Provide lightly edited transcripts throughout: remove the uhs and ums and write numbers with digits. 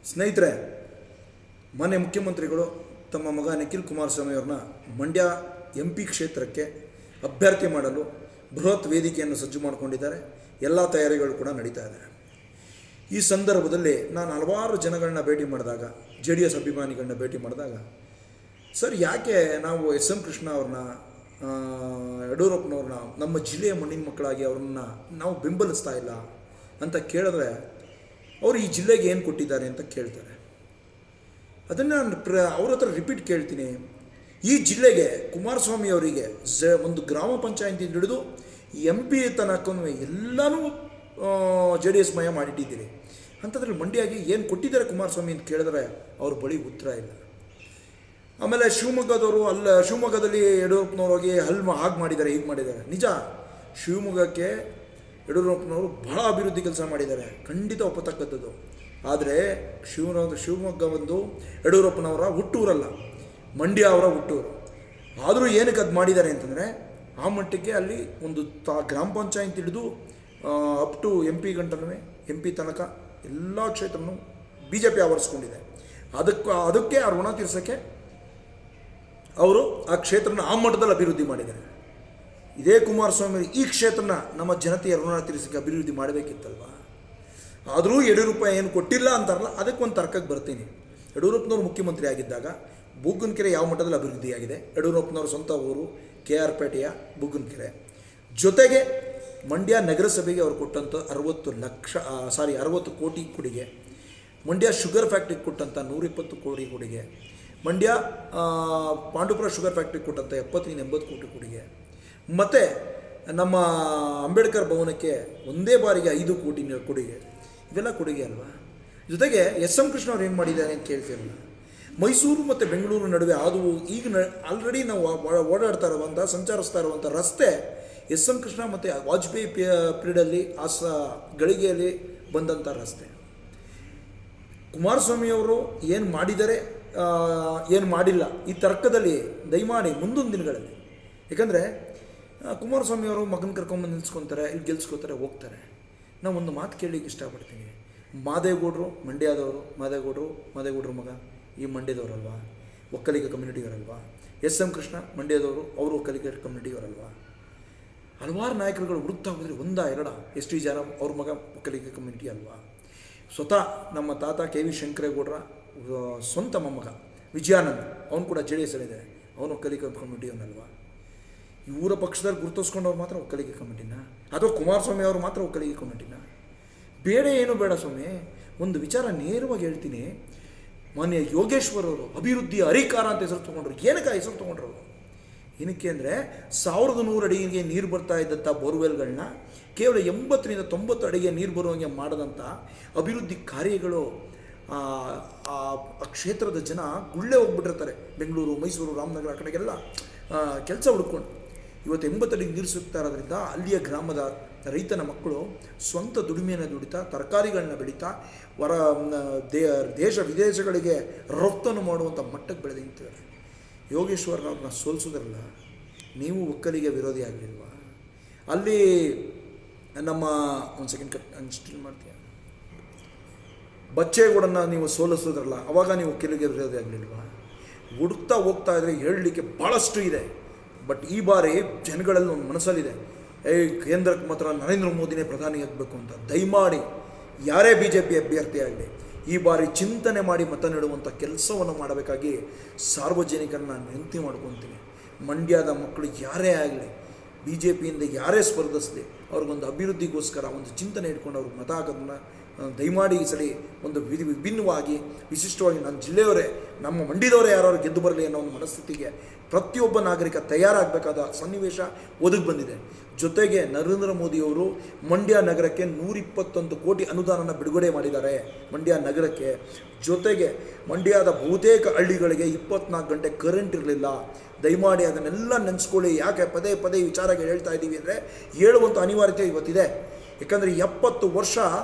ಸ್ನೇಹಿತರೆ, ಮಾನ್ಯ ಮುಖ್ಯಮಂತ್ರಿಗಳು ತಮ್ಮ ಮಗ ನಿಖಿಲ್ ಕುಮಾರಸ್ವಾಮಿ ಅವ್ರನ್ನ ಮಂಡ್ಯ MP ಕ್ಷೇತ್ರಕ್ಕೆ ಅಭ್ಯರ್ಥಿ ಮಾಡಲು ಬೃಹತ್ ವೇದಿಕೆಯನ್ನು ಸಜ್ಜು ಮಾಡಿಕೊಂಡಿದ್ದಾರೆ. ಎಲ್ಲ ತಯಾರಿಗಳು ಕೂಡ ನಡೀತಾ ಇದ್ದಾರೆ. ಈ ಸಂದರ್ಭದಲ್ಲಿ ನಾನು ಹಲವಾರು ಜನಗಳನ್ನ ಭೇಟಿ ಮಾಡಿದಾಗ, JDS ಅಭಿಮಾನಿಗಳನ್ನ ಭೇಟಿ ಮಾಡಿದಾಗ, ಸರ್ ಯಾಕೆ ನಾವು SM ಕೃಷ್ಣ ಅವ್ರನ್ನ, ಯಡಿಯೂರಪ್ಪನವ್ರನ್ನ ನಮ್ಮ ಜಿಲ್ಲೆಯ ಮಣ್ಣಿನ ಮಕ್ಕಳಾಗಿ ಅವ್ರನ್ನ ನಾವು ಬೆಂಬಲಿಸ್ತಾ ಇಲ್ಲ ಅಂತ ಕೇಳಿದ್ರೆ, ಅವರು ಈ ಜಿಲ್ಲೆಗೆ ಏನು ಕೊಟ್ಟಿದ್ದಾರೆ ಅಂತ ಕೇಳ್ತಾರೆ. ಅದನ್ನು ನಾನು ಅವ್ರ ಹತ್ರ ರಿಪೀಟ್ ಕೇಳ್ತೀನಿ. ಈ ಜಿಲ್ಲೆಗೆ ಕುಮಾರಸ್ವಾಮಿ ಅವರಿಗೆ ಒಂದು ಗ್ರಾಮ ಪಂಚಾಯತಿ ಹಿಡಿದು MP ತನಕ ಎಲ್ಲನೂ JDS ಮಯ ಮಾಡಿಟ್ಟಿದ್ದೀರಿ. ಅಂಥದ್ರಲ್ಲಿ ಮಂಡ್ಯಗೆ ಏನು ಕೊಟ್ಟಿದ್ದಾರೆ ಕುಮಾರಸ್ವಾಮಿ ಅಂತ ಕೇಳಿದ್ರೆ ಅವ್ರ ಬಳಿ ಉತ್ತರ ಇಲ್ಲ. ಆಮೇಲೆ ಶಿವಮೊಗ್ಗದಲ್ಲಿ ಯಡಿಯೂರಪ್ಪನವ್ರು ಹೋಗಿ ಹಾಗೆ ಮಾಡಿದ್ದಾರೆ, ಹೀಗೆ ಮಾಡಿದ್ದಾರೆ. ನಿಜ, ಶಿವಮೊಗ್ಗಕ್ಕೆ ಯಡಿಯೂರಪ್ಪನವರು ಬಹಳ ಅಭಿವೃದ್ಧಿ ಕೆಲಸ ಮಾಡಿದ್ದಾರೆ, ಖಂಡಿತ ಒಪ್ಪತಕ್ಕದ್ದು. ಆದರೆ ಶಿವಮೊಗ್ಗ ಒಂದು ಯಡಿಯೂರಪ್ಪನವರ ಹುಟ್ಟೂರಲ್ಲ, ಮಂಡ್ಯ ಅವರ ಹುಟ್ಟೂರು. ಆದರೂ ಏನಕ್ಕೆ ಅದು ಮಾಡಿದ್ದಾರೆ ಅಂತಂದರೆ, ಆ ಮಟ್ಟಕ್ಕೆ ಅಲ್ಲಿ ಒಂದು ಗ್ರಾಮ ಪಂಚಾಯತ್ ಹಿಡಿದು ಅಪ್ ಟು MP ತನಕ ಎಲ್ಲ ಕ್ಷೇತ್ರನೂ BJP ಆವರಿಸ್ಕೊಂಡಿದೆ. ಅದಕ್ಕೆ ಆ ಋಣ ತೀರ್ಸೋಕ್ಕೆ ಅವರು ಆ ಕ್ಷೇತ್ರನ ಆ ಮಟ್ಟದಲ್ಲಿ ಅಭಿವೃದ್ಧಿ ಮಾಡಿದ್ದಾರೆ. ಇದೇ ಕುಮಾರಸ್ವಾಮಿ ಈ ಕ್ಷೇತ್ರನ ನಮ್ಮ ಜನತೆಯ ಋಣ ತೀರಿಸಕ್ಕೆ ಅಭಿವೃದ್ಧಿ ಮಾಡಬೇಕಿತ್ತಲ್ವ. ಆದರೂ ಯಡಿಯೂರಪ್ಪ ಏನು ಕೊಟ್ಟಿಲ್ಲ ಅಂತಾರಲ್ಲ, ಅದಕ್ಕೊಂದು ತರ್ಕಕ್ಕೆ ಬರ್ತೀನಿ. ಯಡಿಯೂರಪ್ಪನವರು ಮುಖ್ಯಮಂತ್ರಿ ಆಗಿದ್ದಾಗ ಬೂಗನಕೆರೆ ಯಾವ ಮಟ್ಟದಲ್ಲಿ ಅಭಿವೃದ್ಧಿಯಾಗಿದೆ, ಯಡಿಯೂರಪ್ಪನವ್ರ ಸ್ವಂತ ಊರು KR ಪೇಟೆಯ ಬೂಗನಕೆರೆ, ಜೊತೆಗೆ ಮಂಡ್ಯ ನಗರಸಭೆಗೆ ಅವರು ಕೊಟ್ಟಂಥ 60 ಕೋಟಿ ಕೊಡುಗೆ, ಮಂಡ್ಯ ಶುಗರ್ ಫ್ಯಾಕ್ಟ್ರಿಗೆ ಕೊಟ್ಟಂಥ 120 ಕೋಟಿ ಕೊಡುಗೆ, ಮಂಡ್ಯ ಪಾಂಡುಪುರ ಶುಗರ್ ಫ್ಯಾಕ್ಟ್ರಿಗೆ ಕೊಟ್ಟಂಥ 70-80 ಕೋಟಿ ಕೊಡುಗೆ, ಮತ್ತು ನಮ್ಮ ಅಂಬೇಡ್ಕರ್ ಭವನಕ್ಕೆ ಒಂದೇ ಬಾರಿಗೆ 5 ಕೋಟಿ ಕೊಡುಗೆ. ಇವೆಲ್ಲ ಕೊಡುಗೆ ಅಲ್ವಾ. ಜೊತೆಗೆ SM ಕೃಷ್ಣ ಅವ್ರು ಏನು ಮಾಡಿದ್ದಾರೆ ಅಂತ ಕೇಳ್ತಿರಲ್ಲ. ಮೈಸೂರು ಮತ್ತು ಬೆಂಗಳೂರು ನಡುವೆ ಅದು ಈಗ ಆಲ್ರೆಡಿ ನಾವು ಓಡಾಡ್ತಾ ಇರುವಂಥ, ಸಂಚರಿಸ್ತಾ ಇರುವಂಥ ರಸ್ತೆ SM ಕೃಷ್ಣ ಮತ್ತು ವಾಜಪೇಯಿ ಪೀರಿಯಡಲ್ಲಿ ಗಳಿಗೆಯಲ್ಲಿ ಬಂದಂಥ ರಸ್ತೆ. ಕುಮಾರಸ್ವಾಮಿಯವರು ಏನು ಮಾಡಿದ್ದಾರೆ, ಏನು ಮಾಡಿಲ್ಲ, ಈ ತರ್ಕದಲ್ಲಿ ದಯಮಾಡಿ ಮುಂದೊಂದು ದಿನಗಳಲ್ಲಿ, ಯಾಕಂದರೆ ಕುಮಾರಸ್ವಾಮಿಯವರು ಮಗನ ಕರ್ಕೊಂಬಂದು ನಿಲ್ಸ್ಕೊತಾರೆ, ಇಲ್ಲಿ ಗೆಲ್ಸ್ಕೊತಾರೆ, ಹೋಗ್ತಾರೆ. ನಾವು ಒಂದು ಮಾತು ಕೇಳಲಿಕ್ಕೆ ಇಷ್ಟಪಡ್ತೀನಿ. ಮಾದೇಗೌಡರು ಮಂಡ್ಯದವರು, ಮಾದೇಗೌಡರು ಮಗ ಈ ಮಂಡ್ಯದವರಲ್ವಾ, ಒಕ್ಕಲಿಗ ಕಮ್ಯುನಿಟಿಯವರಲ್ವಾ. SM ಕೃಷ್ಣ ಮಂಡ್ಯದವರು, ಅವರು ಒಕ್ಕಲಿಗ ಕಮ್ಯುನಿಟಿಯವರಲ್ವಾ. ಹಲವಾರು ನಾಯಕರುಗಳು ಹುಡುಕ್ತಾ ಹೋದರೆ 1-2 ST ಜಾರಂ ಅವ್ರ ಮಗ ಒಕ್ಕಲಿಗ ಕಮ್ಯುನಿಟಿ ಅಲ್ವಾ. ಸ್ವತಃ ನಮ್ಮ ತಾತ KV ಶಂಕರೇಗೌಡರ ಸ್ವಂತ ಮೊಮ್ಮಗ ವಿಜಯಾನಂದ್, ಅವನು ಕೂಡ JDS ಅಲ್ಲಿದೆ, ಅವನು ಒಕ್ಕಲಿಗ ಕಮ್ಯುನಿಟಿಯವನಲ್ವಾ. ಇವರ ಪಕ್ಷದಲ್ಲಿ ಗುರುತಿಸ್ಕೊಂಡವ್ರು ಮಾತ್ರ ಒಕ್ಕಲಿಗ ಕಮಿಟಿನ, ಅಥವಾ ಕುಮಾರಸ್ವಾಮಿ ಅವರು ಮಾತ್ರ ಒಕ್ಕಲಿಗ ಕಮಿಟಿನ? ಬೇಡ, ಏನು ಬೇಡ ಸ್ವಾಮಿ. ಒಂದು ವಿಚಾರ ನೇರವಾಗಿ ಹೇಳ್ತೀನಿ. ಮಾನ್ಯ ಯೋಗೇಶ್ವರ್ ಅವರು ಅಭಿವೃದ್ಧಿಯ ಹರಿಕಾರ ಅಂತ ಹೆಸರು ತೊಗೊಂಡ್ರು. ಏನಕ್ಕೆ ಹೆಸರು ತೊಗೊಂಡ್ರು? ಏನಕ್ಕೆ ಅಂದರೆ 1100 ಅಡಿಗೆ ನೀರು ಬರ್ತಾ ಇದ್ದಂಥ ಬೋರ್ವೆಲ್ಗಳನ್ನ ಕೇವಲ 80-90 ಅಡಿಗೆ ನೀರು ಬರುವಂಗೆ ಮಾಡಿದಂಥ ಅಭಿವೃದ್ಧಿ ಕಾರ್ಯಗಳು ಆ ಕ್ಷೇತ್ರದ ಜನ ಗುಳ್ಳೆ ಹೋಗ್ಬಿಟ್ಟಿರ್ತಾರೆ. ಬೆಂಗಳೂರು, ಮೈಸೂರು, ರಾಮನಗರ ಆ ಕಡೆಗೆಲ್ಲ ಕೆಲಸ ಹುಡ್ಕೊಂಡು ಇವತ್ತು 80 ಅಡಿಗೆ ನೀರು ಸಿಗ್ತಾ ಇರೋದ್ರಿಂದ ಅಲ್ಲಿಯ ಗ್ರಾಮದ ರೈತನ ಮಕ್ಕಳು ಸ್ವಂತ ದುಡಿಮೆಯನ್ನು ದುಡಿತಾ, ತರಕಾರಿಗಳನ್ನ ಬೆಳೀತಾ, ದೇಶ ವಿದೇಶಗಳಿಗೆ ರಫ್ತನ್ನು ಮಾಡುವಂಥ ಮಟ್ಟಕ್ಕೆ ಬೆಳೆದು ನಿಂತಿದ್ದಾರೆ. ಯೋಗೇಶ್ವರವ್ರನ್ನ ಸೋಲಿಸೋದ್ರಲ್ಲ, ನೀವು ಒಕ್ಕಲಿಗೆ ವಿರೋಧಿ ಆಗಲಿಲ್ವಾ? ಅಲ್ಲಿ ನಮ್ಮ ಒಂದು ಸೆಕೆಂಡ್ ಸ್ಟಿಲ್ ಮಾಡ್ತೀಯ, ಬಚ್ಚೇಗೌಡನ್ನ ನೀವು ಸೋಲಿಸೋದ್ರಲ್ಲ, ಅವಾಗ ನೀವು ಒಕ್ಕಲಿಗೆ ವಿರೋಧಿ ಆಗಲಿಲ್ವಾ? ಹುಡುಕ್ತಾ ಹೋಗ್ತಾ ಇದ್ರೆ ಹೇಳಲಿಕ್ಕೆ ಭಾಳಷ್ಟು ಇದೆ. ಬಟ್ ಈ ಬಾರಿ ಜನಗಳಲ್ಲಿ ಒಂದು ಮನಸ್ಸಲ್ಲಿದೆ, ಕೇಂದ್ರಕ್ಕೆ ಮಾತ್ರ ನರೇಂದ್ರ ಮೋದಿನೇ ಪ್ರಧಾನಿ ಆಗಬೇಕು ಅಂತ. ದಯಮಾಡಿ ಯಾರೇ BJP ಅಭ್ಯರ್ಥಿ ಆಗಲಿ, ಈ ಬಾರಿ ಚಿಂತನೆ ಮಾಡಿ ಮತ ನೀಡುವಂಥ ಕೆಲಸವನ್ನು ಮಾಡಬೇಕಾಗಿ ಸಾರ್ವಜನಿಕರನ್ನ ವಿನಂತಿ ಮಾಡ್ಕೊತೀನಿ. ಮಂಡ್ಯದ ಮಕ್ಕಳು ಯಾರೇ ಆಗಲಿ, BJPಯಿಂದ ಯಾರೇ ಸ್ಪರ್ಧಿಸಲಿ, ಅವ್ರಿಗೊಂದು ಅಭಿವೃದ್ಧಿಗೋಸ್ಕರ ಒಂದು ಚಿಂತನೆ ಇಟ್ಕೊಂಡು ಅವ್ರಿಗೆ ಮತ ಹಾಕೋದನ್ನ ದಯಮಾಡಿ ಈ ಸಲ ಒಂದು ವಿಭಿನ್ನವಾಗಿ, ವಿಶಿಷ್ಟವಾಗಿ ನನ್ನ ಜಿಲ್ಲೆಯವರೇ, ನಮ್ಮ ಮಂಡ್ಯದವರೇ ಯಾರು ಗೆದ್ದು ಬರಲಿ ಅನ್ನೋ ಒಂದು ಮನಸ್ಥಿತಿಗೆ ಪ್ರತಿಯೊಬ್ಬ ನಾಗರಿಕ ತಯಾರಾಗಬೇಕಾದ ಸನ್ನಿವೇಶ ಒದಗಿ ಬಂದಿದೆ. ಜೊತೆಗೆ ನರೇಂದ್ರ ಮೋದಿಯವರು ಮಂಡ್ಯ ನಗರಕ್ಕೆ 121 ಕೋಟಿ ಅನುದಾನನ ಬಿಡುಗಡೆ ಮಾಡಿದ್ದಾರೆ ಮಂಡ್ಯ ನಗರಕ್ಕೆ. ಜೊತೆಗೆ ಮಂಡ್ಯದ ಬಹುತೇಕ ಹಳ್ಳಿಗಳಿಗೆ 24 ಗಂಟೆ ಕರೆಂಟ್ ಇರಲಿಲ್ಲ. ದಯಮಾಡಿ ಅದನ್ನೆಲ್ಲ ನೆನೆಸ್ಕೊಳ್ಳಿ. ಯಾಕೆ ಪದೇ ಪದೇ ವಿಚಾರಗಳು ಹೇಳ್ತಾ ಇದ್ದೀವಿ ಅಂದರೆ, ಹೇಳುವಂಥ ಅನಿವಾರ್ಯತೆ ಇವತ್ತಿದೆ. ಯಾಕಂದರೆ 70 ವರ್ಷ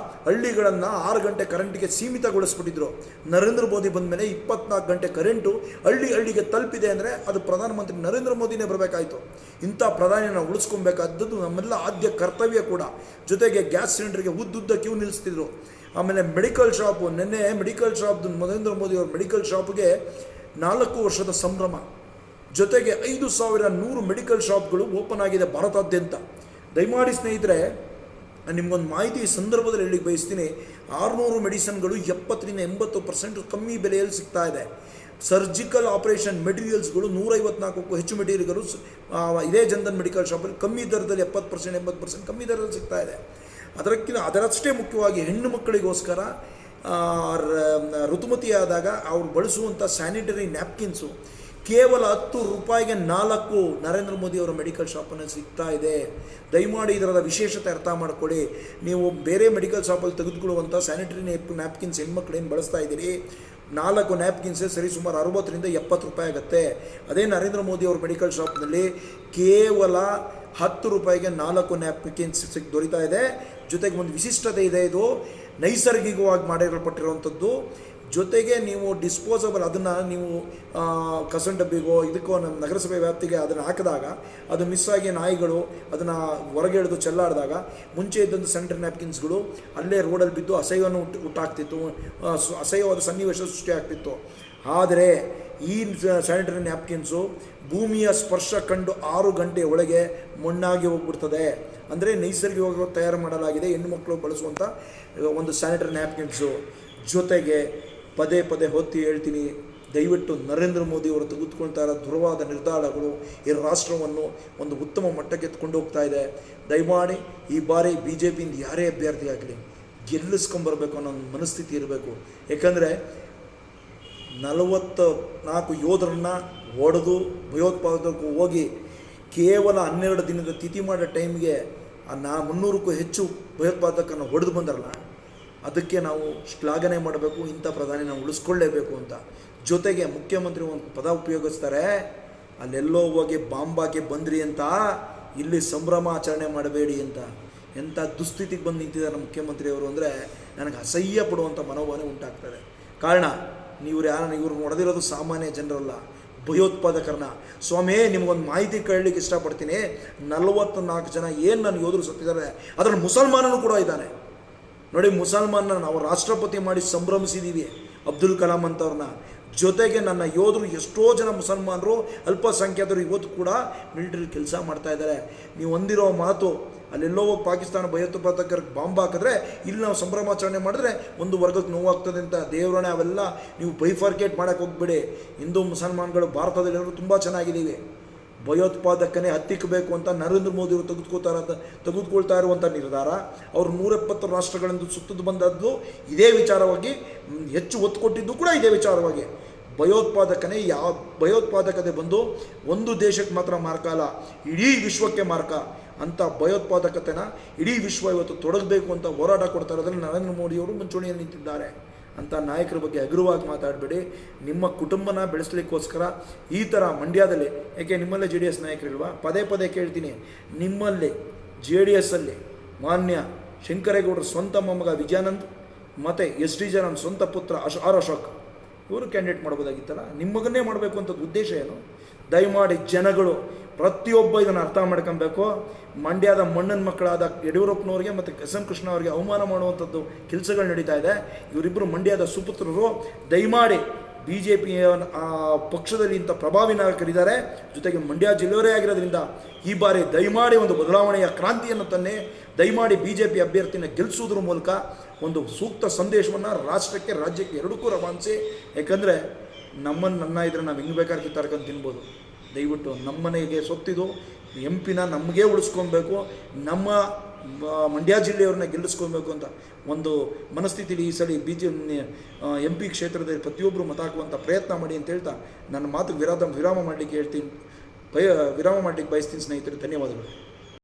ಹಳ್ಳಿಗಳನ್ನು 6 ಗಂಟೆ ಕರೆಂಟಿಗೆ ಸೀಮಿತಗೊಳಿಸ್ಬಿಟ್ಟಿದ್ರು. ನರೇಂದ್ರ ಮೋದಿ ಬಂದ ಮೇಲೆ 24 ಗಂಟೆ ಕರೆಂಟು ಹಳ್ಳಿಗೆ ತಲುಪಿದೆ ಅಂದರೆ ಅದು ಪ್ರಧಾನಮಂತ್ರಿ ನರೇಂದ್ರ ಮೋದಿನೇ ಬರಬೇಕಾಯಿತು. ಇಂಥ ಪ್ರಧಾನಿಯನ್ನು ಉಳಿಸ್ಕೊಬೇಕಾದದ್ದು ನಮ್ಮೆಲ್ಲ ಆದ್ಯ ಕರ್ತವ್ಯ ಕೂಡ. ಜೊತೆಗೆ ಗ್ಯಾಸ್ ಸಿಲಿಂಡರ್ಗೆ ಉದ್ದುದ್ದ ಕ್ಯೂ ನಿಲ್ಲಿಸ್ತಿದ್ರು. ಆಮೇಲೆ ಮೆಡಿಕಲ್ ಶಾಪು, ನಿನ್ನೆ ಮೆಡಿಕಲ್ ಶಾಪ್ದು ನರೇಂದ್ರ ಮೋದಿ ಅವ್ರ ಮೆಡಿಕಲ್ ಶಾಪ್ಗೆ 4 ವರ್ಷದ ಸಂಭ್ರಮ. ಜೊತೆಗೆ 5100 ಮೆಡಿಕಲ್ ಶಾಪ್ಗಳು ಓಪನ್ ಆಗಿದೆ ಭಾರತಾದ್ಯಂತ. ದಯಮಾಡಿ ಸ್ನೇಹಿತರೆ, ನಿಮ್ಗೊಂದು ಮಾಹಿತಿ ಈ ಸಂದರ್ಭದಲ್ಲಿ ಹೇಳಲಿಕ್ಕೆ ಬಯಸ್ತೀನಿ. 600 ಮೆಡಿಸನ್ಗಳು 70-80% ಕಮ್ಮಿ ಬೆಲೆಯಲ್ಲಿ ಸಿಗ್ತಾ ಇದೆ. ಸರ್ಜಿಕಲ್ ಆಪರೇಷನ್ ಮೆಟೀರಿಯಲ್ಸ್ಗಳು 154ಕ್ಕೂ ಹೆಚ್ಚು ಮೆಟೀರಿಯಲ್ಗಳು ಇದೇ ಜನ್ಧನ್ ಮೆಡಿಕಲ್ ಶಾಪಲ್ಲಿ ಕಮ್ಮಿ ದರದಲ್ಲಿ 70% 80% ಕಮ್ಮಿ ದರದಲ್ಲಿ ಸಿಗ್ತಾ ಇದೆ. ಅದರಷ್ಟೇ ಮುಖ್ಯವಾಗಿ ಹೆಣ್ಣು ಮಕ್ಕಳಿಗೋಸ್ಕರ ಋತುಮತಿಯಾದಾಗ ಅವ್ರು ಬಳಸುವಂಥ ಸ್ಯಾನಿಟರಿ ನ್ಯಾಪ್ಕಿನ್ಸು ಕೇವಲ 10 ರೂಪಾಯಿಗೆ 4 ನರೇಂದ್ರ ಮೋದಿ ಅವರ ಮೆಡಿಕಲ್ ಶಾಪಲ್ಲಿ ಸಿಗ್ತಾ ಇದೆ. ದಯಮಾಡಿ ಇದರ ವಿಶೇಷತೆ ಅರ್ಥ ಮಾಡ್ಕೊಳ್ಳಿ. ನೀವು ಬೇರೆ ಮೆಡಿಕಲ್ ಶಾಪಲ್ಲಿ ತೆಗೆದುಕೊಳ್ಳುವಂಥ ಸ್ಯಾನಿಟರಿ ನ್ಯಾಪ್ಕಿನ್ಸ್ ಹೆಣ್ಮಕ್ಳು ಏನು ಬಳಸ್ತಾ ಇದ್ದೀರಿ, 4 ನ್ಯಾಪ್ಕಿನ್ಸೇ ಸರಿ ಸುಮಾರು 60-70 ರೂಪಾಯಿ ಆಗುತ್ತೆ. ಅದೇ ನರೇಂದ್ರ ಮೋದಿ ಅವ್ರ ಮೆಡಿಕಲ್ ಶಾಪ್ನಲ್ಲಿ ಕೇವಲ 10 ರೂಪಾಯಿಗೆ 4 ನ್ಯಾಪ್ಕಿನ್ಸ್ ದೊರೀತಾ ಇದೆ. ಜೊತೆಗೆ ಒಂದು ವಿಶಿಷ್ಟತೆ ಇದೆ, ಇದು ನೈಸರ್ಗಿಕವಾಗಿ ಮಾಡಿರಲ್ಪಟ್ಟಿರುವಂಥದ್ದು. ಜೊತೆಗೆ ನೀವು ಡಿಸ್ಪೋಸಬಲ್ ಅದನ್ನು ನೀವು ಕಸನ್ ಡಬ್ಬಿಗೋ ಇದಕ್ಕೋ ನಮ್ಮ ನಗರಸಭೆ ವ್ಯಾಪ್ತಿಗೆ ಅದನ್ನು ಹಾಕಿದಾಗ ಅದು ಮಿಸ್ ಆಗಿ ನಾಯಿಗಳು ಅದನ್ನು ಹೊರಗೆ ಎಳೆದು ಚೆಲ್ಲಾಡಿದಾಗ ಮುಂಚೆ ಇದ್ದಂಥ ಸ್ಯಾನಿಟರಿ ನ್ಯಾಪ್ಕಿನ್ಸ್ಗಳು ಅಲ್ಲೇ ರೋಡಲ್ಲಿ ಬಿದ್ದು ಅಸಹ್ಯವನ್ನು ಹುಟ್ಟಾಗ್ತಿತ್ತು, ಅಸಹ್ಯವಾದ ಸನ್ನಿವೇಶ ಸೃಷ್ಟಿಯಾಗ್ತಿತ್ತು. ಆದರೆ ಈ ಸ್ಯಾನಿಟರಿ ನ್ಯಾಪ್ಕಿನ್ಸು ಭೂಮಿಯ ಸ್ಪರ್ಶ ಕಂಡು 6 ಗಂಟೆ ಒಳಗೆ ಮಣ್ಣಾಗಿ ಹೋಗ್ಬಿಡ್ತದೆ. ಅಂದರೆ ನೈಸರ್ಗಿಕವಾಗಿ ತಯಾರು ಮಾಡಲಾಗಿದೆ ಹೆಣ್ಣುಮಕ್ಕಳು ಬಳಸುವಂಥ ಒಂದು ಸ್ಯಾನಿಟರಿ ನ್ಯಾಪ್ಕಿನ್ಸು. ಜೊತೆಗೆ ಪದೇ ಹೊತ್ತಿ ಹೇಳ್ತೀನಿ, ದಯವಿಟ್ಟು ನರೇಂದ್ರ ಮೋದಿ ಅವರು ತೆಗೆದುಕೊಳ್ತಾ ಇರೋ ದೃಢವಾದ ನಿರ್ಧಾರಗಳು ಈ ರಾಷ್ಟ್ರವನ್ನು ಒಂದು ಉತ್ತಮ ಮಟ್ಟಕ್ಕೆ ಎತ್ಕೊಂಡು ಹೋಗ್ತಾ ಇದೆ. ದಯಮಾಡಿ ಈ ಬಾರಿ BJPಯಿಂದ ಯಾರೇ ಅಭ್ಯರ್ಥಿ ಆಗಲಿ ಗೆಲ್ಲಿಸ್ಕೊಂಬರ್ಬೇಕು ಅನ್ನೋ ಒಂದು ಮನಸ್ಥಿತಿ ಇರಬೇಕು. ಏಕೆಂದರೆ 44 ಯೋಧರನ್ನು ಹೊಡೆದು ಭಯೋತ್ಪಾದಕರು ಹೋಗಿ ಕೇವಲ 12 ದಿನದ ತಿಥಿ ಮಾಡೋ ಟೈಮ್ಗೆ 300ಕ್ಕೂ ಹೆಚ್ಚು ಭಯೋತ್ಪಾದಕರನ್ನು ಹೊಡೆದು ಬಂದಾರಲ್ಲ, ಅದಕ್ಕೆ ನಾವು ಶ್ಲಾಘನೆ ಮಾಡಬೇಕು. ಇಂಥ ಪ್ರಧಾನಿ ನಾವು ಉಳಿಸ್ಕೊಳ್ಳೇಬೇಕು ಅಂತ. ಜೊತೆಗೆ ಮುಖ್ಯಮಂತ್ರಿ ಒಂದು ಪದ ಉಪಯೋಗಿಸ್ತಾರೆ, ಅಲ್ಲೆಲ್ಲೋ ಹೋಗಿ ಬಾಂಬಾಗೆ ಬಂದ್ರಿ ಅಂತ, ಇಲ್ಲಿ ಸಂಭ್ರಮಾಚರಣೆ ಮಾಡಬೇಡಿ ಅಂತ. ಎಂಥ ದುಸ್ಥಿತಿಗೆ ಬಂದು ನಿಂತಿದ್ದಾರೆ ಮುಖ್ಯಮಂತ್ರಿಯವರು ಅಂದರೆ ನನಗೆ ಅಸಹ್ಯ ಪಡುವಂಥ ಮನೋಭಾವನೆ ಉಂಟಾಗ್ತದೆ. ಕಾರಣ ಇವ್ರು ಹೊಡೆದಿರೋದು ಸಾಮಾನ್ಯ ಜನರಲ್ಲ, ಭಯೋತ್ಪಾದಕರನ್ನ. ಸ್ವಾಮಿ, ನಿಮಗೊಂದು ಮಾಹಿತಿ ಕೇಳಲಿಕ್ಕೆ ಇಷ್ಟಪಡ್ತೀನಿ. 44 ಜನ ಏನು ನನ್ನ ಯೋಧರು ಸತ್ತಿದ್ದಾರೆ, ಅದರಲ್ಲಿ ಮುಸಲ್ಮಾನನು ಕೂಡ ಇದ್ದಾನೆ ನೋಡಿ. ಮುಸಲ್ಮಾನ ನಾವು ರಾಷ್ಟ್ರಪತಿ ಮಾಡಿ ಸಂಭ್ರಮಿಸಿದ್ದೀವಿ ಅಬ್ದುಲ್ ಕಲಾಂ ಅಂತವ್ರನ್ನ. ಜೊತೆಗೆ ನನ್ನ ಯೋಧರು ಎಷ್ಟೋ ಜನ ಮುಸಲ್ಮಾನರು ಅಲ್ಪಸಂಖ್ಯಾತರು ಇವತ್ತು ಕೂಡ ಮಿಲಿಟರಿ ಕೆಲಸ ಮಾಡ್ತಾ ಇದ್ದಾರೆ. ನೀವು ಹೊಂದಿರೋ ಮಾತು, ಅಲ್ಲೆಲ್ಲೋ ಹೋಗಿ ಪಾಕಿಸ್ತಾನ ಭಯೋತ್ಪಾದಕರಿಗೆ ಬಾಂಬ್ ಹಾಕಿದ್ರೆ ಇಲ್ಲಿ ನಾವು ಸಂಭ್ರಮಾಚರಣೆ ಮಾಡಿದ್ರೆ ಒಂದು ವರ್ಗಕ್ಕೆ ನೋವಾಗ್ತದೆ ಅಂತ ದೇವರಣೆ ಅವೆಲ್ಲ ನೀವು ಬೈಫರ್ಕೇಟ್ ಮಾಡೋಕ್ಕೆ ಹೋಗ್ಬೇಡಿ. ಹಿಂದೂ ಮುಸಲ್ಮಾನ್ಗಳು ಭಾರತದಲ್ಲಿರೋರು ತುಂಬ ಚೆನ್ನಾಗಿದ್ದೀವಿ. ಭಯೋತ್ಪಾದಕನೇ ಹತ್ತಿಕ್ಕಬೇಕು ಅಂತ ನರೇಂದ್ರ ಮೋದಿ ಅವರು ತೆಗೆದುಕೊಳ್ತಾ ಇರುವಂಥ ನಿರ್ಧಾರ, ಅವರು 170 ರಾಷ್ಟ್ರಗಳಿಂದ ಸುತ್ತದು ಬಂದದ್ದು ಇದೇ ವಿಚಾರವಾಗಿ, ಹೆಚ್ಚು ಒತ್ತು ಕೊಟ್ಟಿದ್ದು ಕೂಡ ಇದೇ ವಿಚಾರವಾಗಿ. ಭಯೋತ್ಪಾದಕತೆ ಬಂದು ಒಂದು ದೇಶಕ್ಕೆ ಮಾತ್ರ ಮಾರ್ಕ ಅಲ್ಲ, ಇಡೀ ವಿಶ್ವಕ್ಕೆ ಮಾರ್ಕ ಅಂತ ಭಯೋತ್ಪಾದಕತೆನ ಇಡೀ ವಿಶ್ವ ಇವತ್ತು ತೊಡಗಬೇಕು ಅಂತ ಹೋರಾಟ ಕೊಡ್ತಾ ಇರೋದ್ರಲ್ಲಿ ನರೇಂದ್ರ ಮೋದಿಯವರು ಮುಂಚೂಣಿಯಲ್ಲಿ ನಿಂತಿದ್ದಾರೆ ಅಂತ ನಾಯಕರ ಬಗ್ಗೆ ಹಗುರವಾಗಿ ಮಾತಾಡಬೇಡಿ. ನಿಮ್ಮ ಕುಟುಂಬನ ಬೆಳೆಸಲಿಕ್ಕೋಸ್ಕರ ಈ ಥರ ಮಂಡ್ಯದಲ್ಲಿ, ಏಕೆ ನಿಮ್ಮಲ್ಲೇ JDS ನಾಯಕರಿಲ್ವಾ? ಪದೇ ಕೇಳ್ತೀನಿ, ನಿಮ್ಮಲ್ಲಿ JDSಲ್ಲಿ ಮಾನ್ಯ ಶಂಕರೇಗೌಡರ ಸ್ವಂತ ಮೊಮ್ಮಗ ವಿಜಯಾನಂದ್ ಮತ್ತು SD ಜನ ಸ್ವಂತ ಪುತ್ರ ಆರ್ ಅಶೋಕ್ ಇವರು ಕ್ಯಾಂಡಿಡೇಟ್ ಮಾಡ್ಬೋದಾಗಿತ್ತಲ್ಲ. ನಿಮ್ಮ ಮಗನ್ನೇ ಮಾಡಬೇಕು ಅಂತ ಉದ್ದೇಶ ಏನು? ದಯಮಾಡಿ ಜನಗಳು ಪ್ರತಿಯೊಬ್ಬ ಇದನ್ನು ಅರ್ಥ ಮಾಡ್ಕೊಬೇಕು. ಮಂಡ್ಯದ ಮಣ್ಣನ ಮಕ್ಕಳಾದ ಯಡಿಯೂರಪ್ಪನವ್ರಿಗೆ ಮತ್ತು SM ಕೃಷ್ಣ ಅವರಿಗೆ ಅವಮಾನ ಮಾಡುವಂಥದ್ದು ಕೆಲಸಗಳು ನಡೀತಾ ಇದೆ. ಇವರಿಬ್ಬರು ಮಂಡ್ಯದ ಸುಪುತ್ರರು. ದಯಮಾಡಿ BJP ಪಕ್ಷದಲ್ಲಿ ಇಂಥ ಪ್ರಭಾವಿ ನಾಯಕರಿದ್ದಾರೆ. ಜೊತೆಗೆ ಮಂಡ್ಯ ಜಿಲ್ಲೆಯವರೇ ಆಗಿರೋದ್ರಿಂದ ಈ ಬಾರಿ ದಯಮಾಡಿ ಒಂದು ಬದಲಾವಣೆಯ ಕ್ರಾಂತಿಯನ್ನು ತನ್ನಿ. ದಯಮಾಡಿ BJP ಅಭ್ಯರ್ಥಿನ ಗೆಲ್ಲಿಸೋದ್ರ ಮೂಲಕ ಒಂದು ಸೂಕ್ತ ಸಂದೇಶವನ್ನು ರಾಷ್ಟ್ರಕ್ಕೆ, ರಾಜ್ಯಕ್ಕೆ ಎರಡಕ್ಕೂ ರವಾನಿಸಿ. ಯಾಕಂದರೆ ನನ್ನ ಇದ್ರೆ ನಾವು ಹೆಂಗೆ ಬೇಕಾದ್ರೆ ಕಿತ್ತಾಡ್ಕೊಂಡು ತಿನ್ಬೋದು. ದಯವಿಟ್ಟು ನಮ್ಮನೆಗೆ ಸೊತ್ತಿದು MP ನಮಗೇ ಉಳಿಸ್ಕೊಬೇಕು, ನಮ್ಮ ಮಂಡ್ಯ ಜಿಲ್ಲೆಯವ್ರನ್ನ ಗೆಲ್ಲಿಸ್ಕೊಬೇಕು ಅಂತ ಒಂದು ಮನಸ್ಥಿತಿಲಿ ಈ ಸಲ MP ಕ್ಷೇತ್ರದಲ್ಲಿ ಪ್ರತಿಯೊಬ್ಬರು ಮತ ಹಾಕುವಂಥ ಪ್ರಯತ್ನ ಮಾಡಿ ಅಂತ ಹೇಳ್ತಾ ನನ್ನ ಮಾತು ವಿರಾಮ ಮಾಡಲಿಕ್ಕೆ ಬಯಸ್ತೀನಿ ಸ್ನೇಹಿತರೆ. ಧನ್ಯವಾದಗಳು.